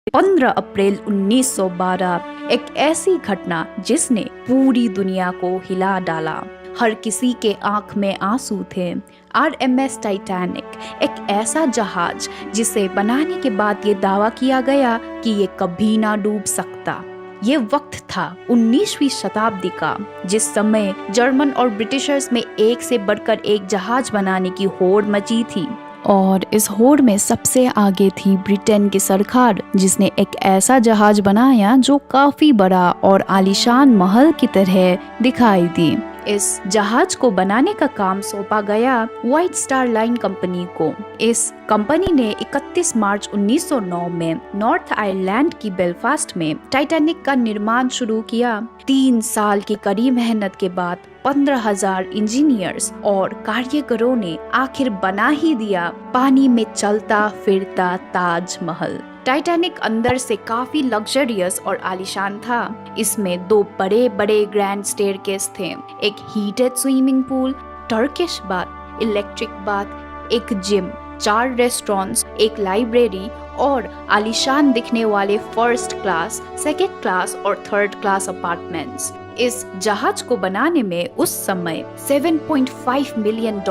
15 अप्रैल 1912 एक ऐसी घटना जिसने पूरी दुनिया को हिला डाला। हर किसी के आंख में आंसू थे। आरएमएस टाइटैनिक एक ऐसा जहाज जिसे बनाने के बाद ये दावा किया गया कि ये कभी ना डूब सकता। ये वक्त था 19वीं शताब्दी का, जिस समय जर्मन और ब्रिटिशर्स में एक से बढ़कर एक जहाज बनाने की होड़ मची थी। और इस होड़ में सबसे आगे थी ब्रिटेन की सरकार, जिसने एक ऐसा जहाज बनाया जो काफी बड़ा और आलीशान महल की तरह दिखाई दी। इस जहाज को बनाने का काम सौंपा गया व्हाइट स्टार लाइन कंपनी को। इस कंपनी ने 31 मार्च 1909 में नॉर्थ आयरलैंड की बेलफास्ट में टाइटैनिक का निर्माण शुरू किया। 3 साल की कड़ी मेहनत के बाद 15,000 इंजीनियर्स और कारीगरों ने आखिर बना ही दिया पानी में चलता फिरता ताजमहल। टाइटैनिक अंदर से काफी लग्जरियस और आलीशान था। इसमें 2 बड़े बड़े ग्रैंड स्टेयरकेस थे, एक heated swimming pool, Turkish bath, electric bath, एक जिम, 4 रेस्टोरेंट्स, एक लाइब्रेरी और आलीशान दिखने वाले फर्स्ट क्लास, सेकेंड क्लास और थर्ड क्लास अपार्टमेंट्स। इस जहाज को बनाने में उस समय $7.5 मिलियन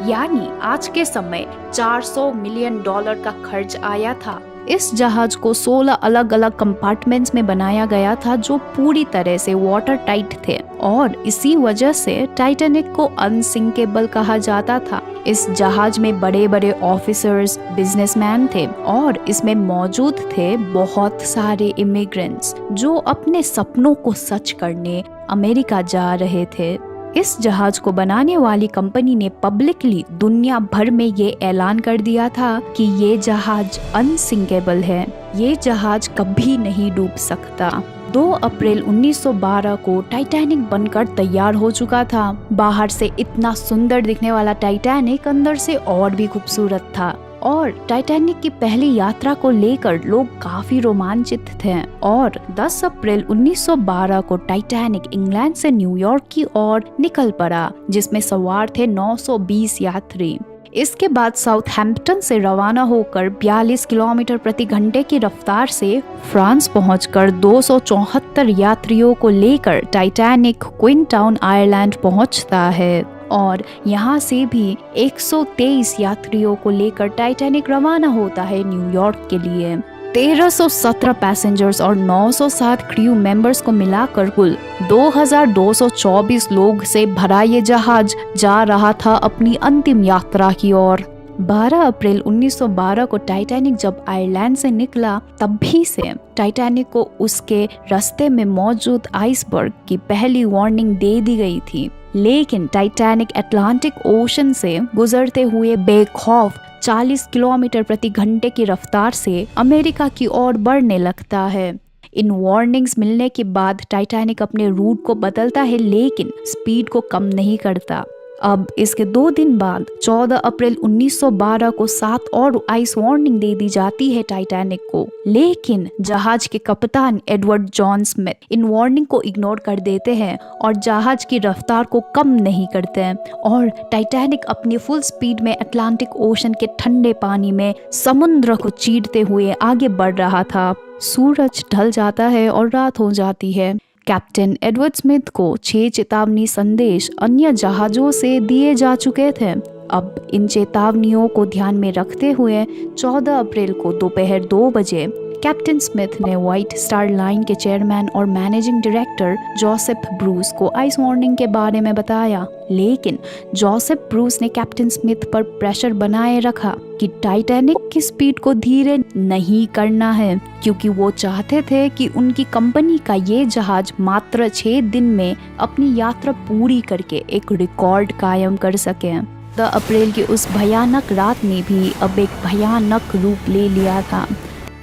यानी आज के समय $400 मिलियन का खर्च आया था। इस जहाज को 16 अलग अलग कंपार्टमेंट्स में बनाया गया था जो पूरी तरह से वाटर टाइट थे और इसी वजह से टाइटैनिक को अनसिंकेबल कहा जाता था। इस जहाज में बड़े बड़े ऑफिसर्स, बिजनेसमैन थे और इसमें मौजूद थे बहुत सारे इमिग्रेंट्स जो अपने सपनों को सच करने अमेरिका जा रहे थे। इस जहाज को बनाने वाली कंपनी ने पब्लिकली दुनिया भर में ये ऐलान कर दिया था कि ये जहाज अनसिंकेबल है, ये जहाज कभी नहीं डूब सकता। 2 अप्रैल 1912 को टाइटैनिक बनकर तैयार हो चुका था। बाहर से इतना सुंदर दिखने वाला टाइटैनिक अंदर से और भी खूबसूरत था और टाइटैनिक की पहली यात्रा को लेकर लोग काफी रोमांचित थे। और 10 अप्रैल 1912 को टाइटैनिक इंग्लैंड से न्यूयॉर्क की ओर निकल पड़ा, जिसमें सवार थे 920 यात्री। इसके बाद साउथहैम्पटन से रवाना होकर 42 किलोमीटर प्रति घंटे की रफ्तार से फ्रांस पहुंचकर 274 यात्रियों को लेकर टाइटैनिक क्वीनटाउन आयरलैंड पहुंचता है और यहाँ से भी 123 यात्रियों को लेकर टाइटैनिक रवाना होता है न्यूयॉर्क के लिए। 1317 पैसेंजर्स और 907 क्रू मेंबर्स को मिलाकर कुल 2224 लोग से भरा ये जहाज जा रहा था अपनी अंतिम यात्रा की ओर। 12 अप्रैल 1912 को टाइटैनिक जब आयरलैंड से निकला, तभी से टाइटैनिक को उसके रास्ते में मौजूद आइसबर्ग की पहली वार्निंग दे दी गई थी। लेकिन टाइटैनिक अटलांटिक ओशन से गुजरते हुए बेखौफ 40 किलोमीटर प्रति घंटे की रफ्तार से अमेरिका की ओर बढ़ने लगता है। इन वार्निंग्स मिलने के बाद टाइटैनिक अपने रूट को बदलता है लेकिन स्पीड को कम नहीं करता। अब इसके 2 दिन बाद 14 अप्रैल 1912 को 7 और आइस वार्निंग दे दी जाती है टाइटैनिक को, लेकिन जहाज के कप्तान एडवर्ड जॉन स्मिथ इन वार्निंग को इग्नोर कर देते हैं और जहाज की रफ्तार को कम नहीं करते हैं और टाइटैनिक अपनी फुल स्पीड में अटलांटिक ओशन के ठंडे पानी में समुद्र को चीरते हुए आगे बढ़ रहा था। सूरज ढल जाता है और रात हो जाती है। कैप्टन एडवर्ड स्मिथ को 6 चेतावनी संदेश अन्य जहाजों से दिए जा चुके थे। अब इन चेतावनियों को ध्यान में रखते हुए 14 अप्रैल को दोपहर 2 बजे कैप्टन स्मिथ ने व्हाइट स्टार लाइन के चेयरमैन और मैनेजिंग डायरेक्टर जोसेफ ब्रूस को आइस वार्निंग के बारे में बताया, लेकिन जोसेफ ब्रूस ने कैप्टन स्मिथ पर प्रेशर बनाए रखा कि टाइटैनिक की स्पीड को धीरे नहीं करना है, क्योंकि वो चाहते थे कि उनकी कंपनी का ये जहाज मात्र 6 दिन में अपनी यात्रा पूरी करके एक रिकॉर्ड कायम कर सके। 10 अप्रैल की उस भयानक रात ने भी अब एक भयानक रूप ले लिया था।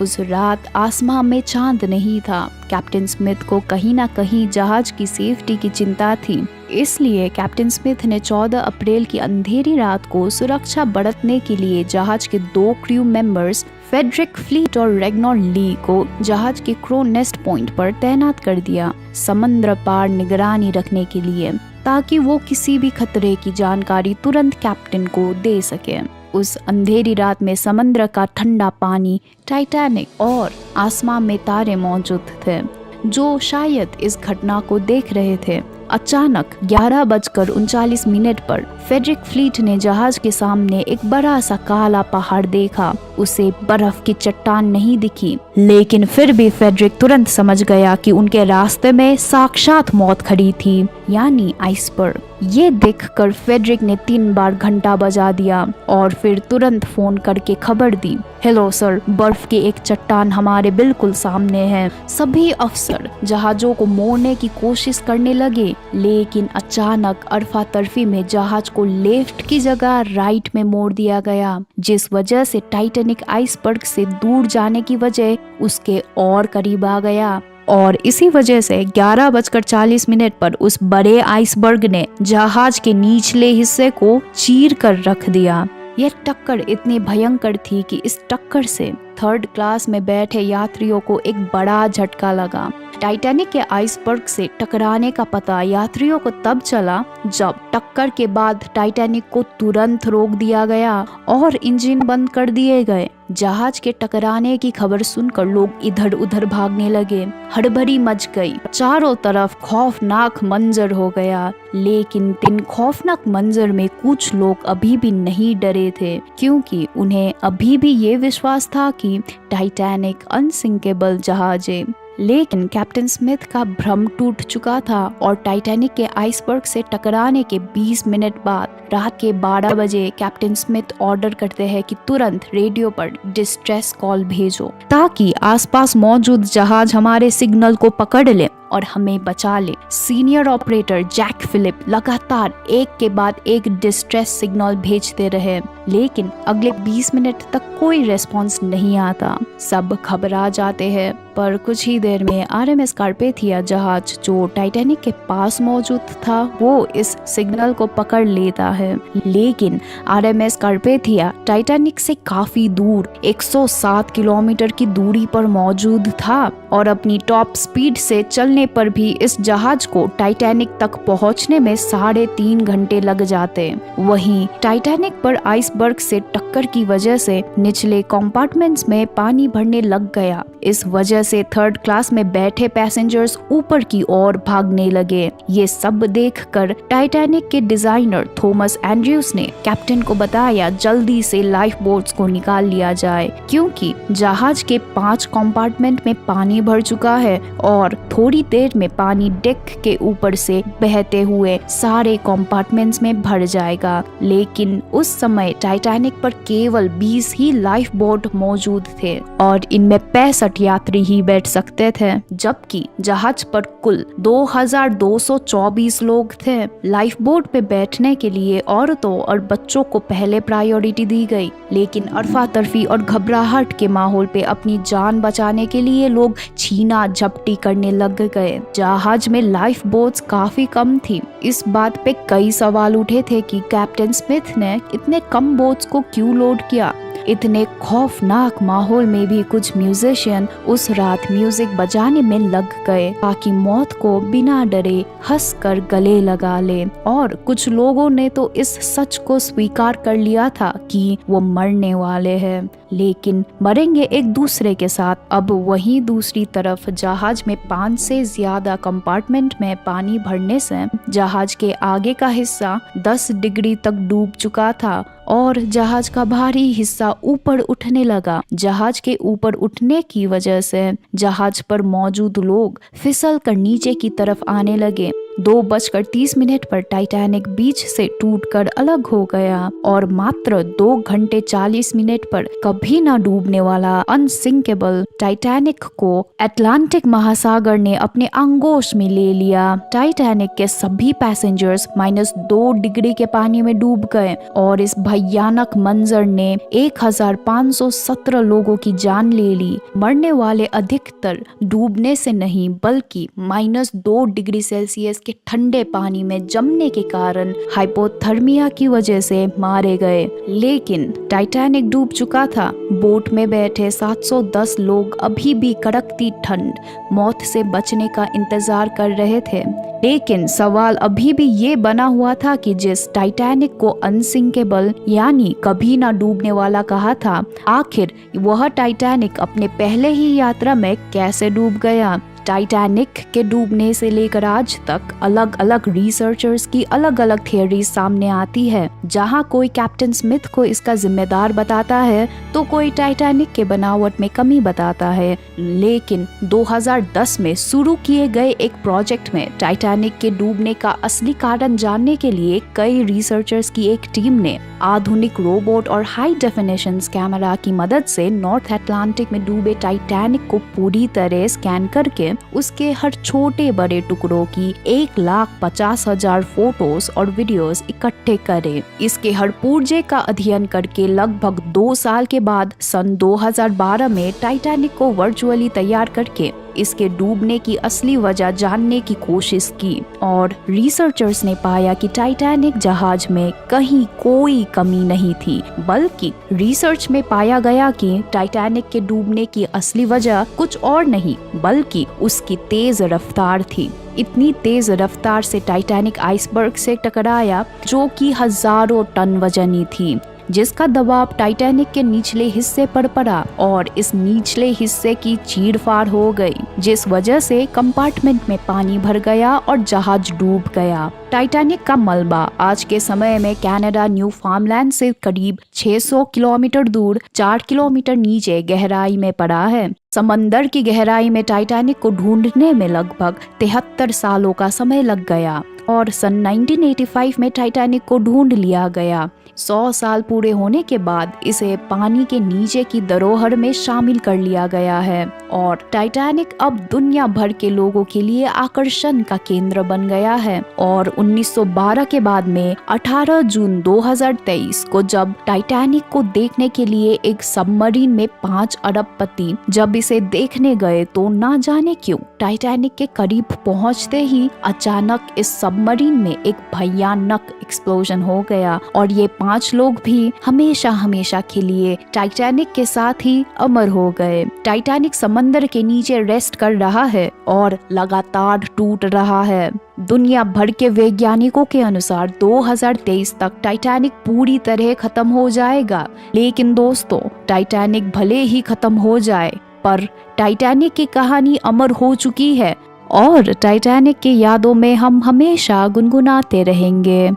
उस रात आसमां में चांद नहीं था। कैप्टन स्मिथ को कहीं ना कहीं जहाज की सेफ्टी की चिंता थी, इसलिए कैप्टन स्मिथ ने 14 अप्रैल की अंधेरी रात को सुरक्षा बरतने के लिए जहाज के 2 क्रू मेंबर्स फेडरिक फ्लीट और रेगनॉर ली को जहाज के क्रो नेस्ट पॉइंट पर तैनात कर दिया, समुद्र पार निगरानी रखने के लिए, ताकि वो किसी भी खतरे की जानकारी तुरंत कैप्टन को दे सके। उस अंधेरी रात में समुद्र का ठंडा पानी, टाइटैनिक और आसमान में तारे मौजूद थे जो शायद इस घटना को देख रहे थे। अचानक 11:39 पर फेडरिक फ्लीट ने जहाज के सामने एक बड़ा सा काला पहाड़ देखा। उसे बर्फ की चट्टान नहीं दिखी, लेकिन फिर भी फेडरिक तुरंत समझ गया कि उनके रास्ते में साक्षात मौत खड़ी थी, यानी आइसबर्ग। ये देखकर फेडरिक ने 3 बार घंटा बजा दिया और फिर तुरंत फोन करके खबर दी, हेलो सर, बर्फ की एक चट्टान हमारे बिल्कुल सामने है। सभी अफसर जहाजों को मोड़ने की कोशिश करने लगे, लेकिन अचानक अरफा तरफी में जहाज को लेफ्ट की जगह राइट में मोड़ दिया गया, जिस वजह से टाइटैनिक आइसबर्ग से दूर जाने की वजह उसके और करीब आ गया। और इसी वजह से 11:40 पर उस बड़े आइसबर्ग ने जहाज के निचले हिस्से को चीर कर रख दिया। यह टक्कर इतनी भयंकर थी कि इस टक्कर से 3rd क्लास में बैठे यात्रियों को एक बड़ा झटका लगा। टाइटैनिक के आइसबर्ग से टकराने का पता यात्रियों को तब चला जब टक्कर के बाद टाइटैनिक को तुरंत रोक दिया गया और इंजन बंद कर दिए गए। जहाज के टकराने की खबर सुनकर लोग इधर उधर भागने लगे। हड़बड़ी मच गई, चारों तरफ खौफनाक मंजर हो गया। लेकिन इन खौफनाक मंजर में कुछ लोग अभी भी नहीं डरे थे, क्योंकि उन्हें अभी भी ये विश्वास था कि टाइटैनिक अनसिंकेबल जहाज है। लेकिन कैप्टन स्मिथ का भ्रम टूट चुका था और टाइटैनिक के आइसबर्ग से टकराने के 20 मिनट बाद रात के 12 बजे कैप्टन स्मिथ ऑर्डर करते हैं कि तुरंत रेडियो पर डिस्ट्रेस कॉल भेजो, ताकि आसपास मौजूद जहाज हमारे सिग्नल को पकड़ ले और हमें बचा ले। सीनियर ऑपरेटर जैक फिलिप लगातार एक के बाद एक डिस्ट्रेस सिग्नल भेजते रहे, लेकिन अगले 20 मिनट तक कोई रेस्पॉन्स नहीं आता। सब घबरा जाते हैं, पर कुछ ही देर में आरएमएस कार्पेथिया जहाज जो टाइटैनिक के पास मौजूद था वो इस सिग्नल को पकड़ लेता है। लेकिन आरएमएस कार्पेथिया टाइटैनिक से काफी दूर 107 किलोमीटर की दूरी पर मौजूद था और अपनी टॉप स्पीड से चलने पर भी इस जहाज को टाइटैनिक तक पहुंचने में 3.5 घंटे लग जाते। वहीं टाइटैनिक पर आइसबर्ग से टक्कर की वजह से निचले कंपार्टमेंट्स में पानी भरने लग गया। इस वजह से 3rd क्लास में बैठे पैसेंजर्स ऊपर की ओर भागने लगे। ये सब देखकर टाइटैनिक के डिजाइनर थॉमस एंड्रयूज ने कैप्टन को बताया जल्दी से लाइफ बोट्स को निकाल लिया जाए, क्योंकि जहाज के 5 कंपार्टमेंट में पानी भर चुका है और थोड़ी देर में पानी डेक के ऊपर से बहते हुए सारे कंपार्टमेंट्स में भर जाएगा। लेकिन उस समय टाइटैनिक पर केवल 20 ही लाइफ बोट मौजूद थे और इनमें 65 यात्री ही बैठ सकते थे, जबकि जहाज पर कुल 2224 लोग थे। लाइफ बोट पे बैठने के लिए औरतों और बच्चों को पहले प्रायोरिटी दी गई, लेकिन अरफा तरफी और घबराहट के माहौल पे अपनी जान बचाने के लिए लोग छीना झपटी करने लग गए। जहाज में लाइफ बोट्स काफी कम थी। इस बात पे कई सवाल उठे थे कि कैप्टन स्मिथ ने इतने कम बोट्स को क्यों लोड किया। इतने खौफनाक माहौल में भी कुछ म्यूजिशियन उस रात म्यूजिक बजाने में लग गए ताकि मौत को बिना डरे हंसकर गले लगा ले। और कुछ लोगों ने तो इस सच को स्वीकार कर लिया था कि वो मरने वाले हैं, लेकिन मरेंगे एक दूसरे के साथ। अब वहीं दूसरी तरफ जहाज में 5 से ज्यादा कंपार्टमेंट में पानी भरने से जहाज के आगे का हिस्सा 10 डिग्री तक डूब चुका था और जहाज का भारी हिस्सा ऊपर उठने लगा। जहाज के ऊपर उठने की वजह से जहाज पर मौजूद लोग फिसल कर नीचे की तरफ आने लगे। 2:30 पर टाइटैनिक बीच से टूटकर अलग हो गया और मात्र 2 घंटे 40 मिनट पर कभी ना डूबने वाला अनसिंकेबल टाइटैनिक को अटलांटिक महासागर ने अपने आगोश में ले लिया। टाइटैनिक के सभी पैसेंजर्स -2 डिग्री के पानी में डूब गए और इस भयानक मंजर ने 1517 लोगों की जान ले ली। मरने वाले अधिकतर डूबने से नहीं बल्कि -2 डिग्री सेल्सियस के के ठंडे पानी में जमने के कारण हाइपोथर्मिया की वजह से मारे गए। लेकिन टाइटैनिक डूब चुका था। बोट में बैठे 710 लोग अभी भी कड़कती ठंड मौत से बचने का इंतजार कर रहे थे। लेकिन सवाल अभी भी ये बना हुआ था कि जिस टाइटैनिक को अनसिंकेबल यानी कभी ना डूबने वाला कहा था, आखिर वह टाइटैनिक अपने पहले ही यात्रा में कैसे डूब गया। टाइटैनिक के डूबने से लेकर आज तक अलग अलग रिसर्चर्स की अलग अलग थियरीज सामने आती है। जहां कोई कैप्टन स्मिथ को इसका जिम्मेदार बताता है तो कोई टाइटैनिक के बनावट में कमी बताता है। लेकिन 2010 में शुरू किए गए एक प्रोजेक्ट में टाइटैनिक के डूबने का असली कारण जानने के लिए कई रिसर्चर्स की एक टीम ने आधुनिक रोबोट और हाई डेफिनेशन कैमरा की मदद से नॉर्थ अटलांटिक में डूबे टाइटैनिक को पूरी तरह स्कैन करके उसके हर छोटे बड़े टुकड़ों की 1,50,000 फोटोज और वीडियोस इकट्ठे करे। इसके हर पुर्जे का अध्ययन करके लगभग 2 साल के बाद सन 2012 में टाइटैनिक को वर्चुअली तैयार करके इसके डूबने की असली वजह जानने की कोशिश की और रिसर्चर्स ने पाया कि टाइटैनिक जहाज में कहीं कोई कमी नहीं थी, बल्कि रिसर्च में पाया गया कि टाइटैनिक के डूबने की असली वजह कुछ और नहीं बल्कि उसकी तेज रफ्तार थी। इतनी तेज रफ्तार से टाइटैनिक आइसबर्ग से टकराया जो कि हजारों टन वजनी थी, जिसका दबाव टाइटैनिक के निचले हिस्से पर पड़ा और इस निचले हिस्से की चीड़-फाड़ हो गई, जिस वजह से कंपार्टमेंट में पानी भर गया और जहाज डूब गया। टाइटैनिक का मलबा आज के समय में कनाडा न्यूफाउंडलैंड से करीब 600 किलोमीटर दूर 4 किलोमीटर नीचे गहराई में पड़ा है। समंदर की गहराई में टाइटैनिक को ढूंढने में लगभग 73 सालों का समय लग गया और सन 1985 में टाइटैनिक को ढूंढ लिया गया। 100 साल पूरे होने के बाद इसे पानी के नीचे की धरोहर में शामिल कर लिया गया है और टाइटैनिक अब दुनिया भर के लोगों के लिए आकर्षण का केंद्र बन गया है। और 1912 के बाद में 18 जून 2023 को जब टाइटैनिक को देखने के लिए एक सबमरीन में 5 अरबपति जब इसे देखने गए तो ना जाने क्यों टाइटैनिक के करीब पहुंचते ही अचानक इस सबमरीन में एक भयानक एक्सप्लोजन हो गया और ये 5 लोग भी हमेशा हमेशा के लिए टाइटैनिक के साथ ही अमर हो गए। टाइटैनिक समंदर के नीचे रेस्ट कर रहा है और लगातार टूट रहा है। दुनिया भर के वैज्ञानिकों के अनुसार 2023 तक टाइटैनिक पूरी तरह खत्म हो जाएगा। लेकिन दोस्तों, टाइटैनिक भले ही खत्म हो जाए पर टाइटैनिक की कहानी अमर हो चुकी है और टाइटैनिक की यादों में हम हमेशा गुनगुनाते रहेंगे।